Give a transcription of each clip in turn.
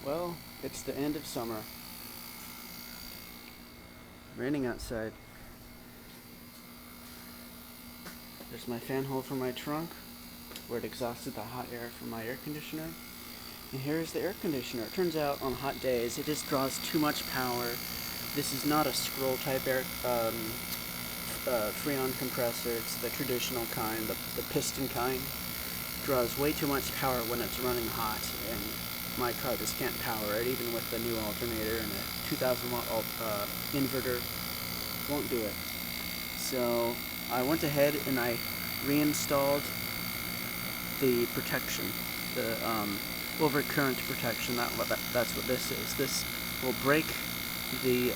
Well, it's the end of summer. Raining outside. There's my fan hole for my trunk, where it exhausted the hot air from my air conditioner. And here's the air conditioner. It turns out on hot days it just draws too much power. This is not a scroll type Freon compressor. It's the traditional kind, the piston kind. Draws way too much power when it's running hot, and my car just can't power it, even with the new alternator and a 2000 watt inverter. Won't do it. So I went ahead and I reinstalled the protection, the overcurrent protection. That's what this is. This will break the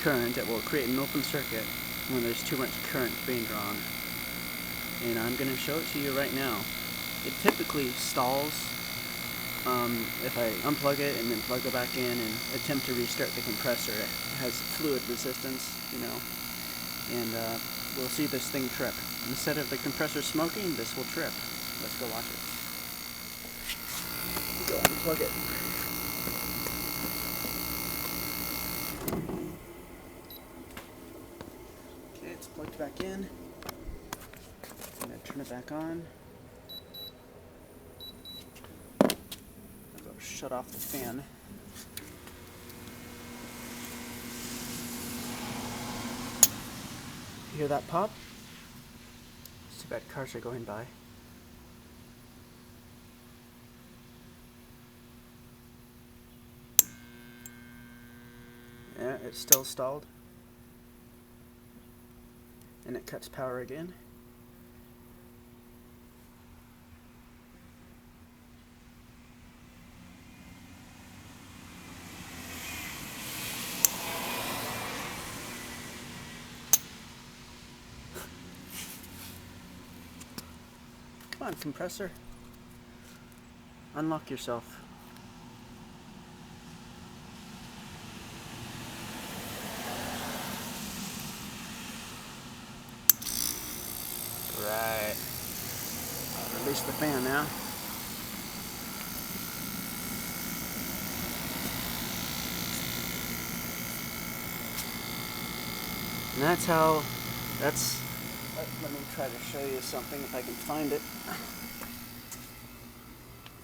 current. It will create an open circuit when there's too much current being drawn. And I'm going to show it to you right now. It typically stalls if I unplug it and then plug it back in and attempt to restart the compressor. It has fluid resistance, you know, and we'll see this thing trip. Instead of the compressor smoking, this will trip. Let's go watch it. Go unplug it. Okay, it's plugged back in. I'm going to turn it back on. I'll go shut off the fan. You hear that pop? It's too bad cars are going by. Yeah, it's still stalled. And it cuts power again. Come on, compressor. Unlock yourself. Right. I'll release the fan now. And let me try to show you something if I can find it.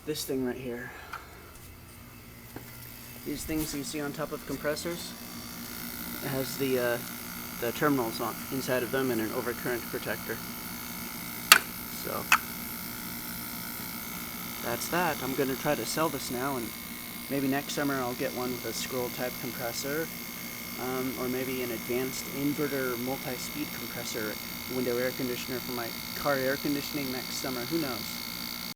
This thing right here. These things you see on top of compressors, it has the terminals on inside of them and an overcurrent protector. So that's that. I'm going to try to sell this now, and maybe next summer I'll get one with a scroll type compressor, or maybe an advanced inverter multi-speed compressor window air conditioner for my car air conditioning next summer. Who knows?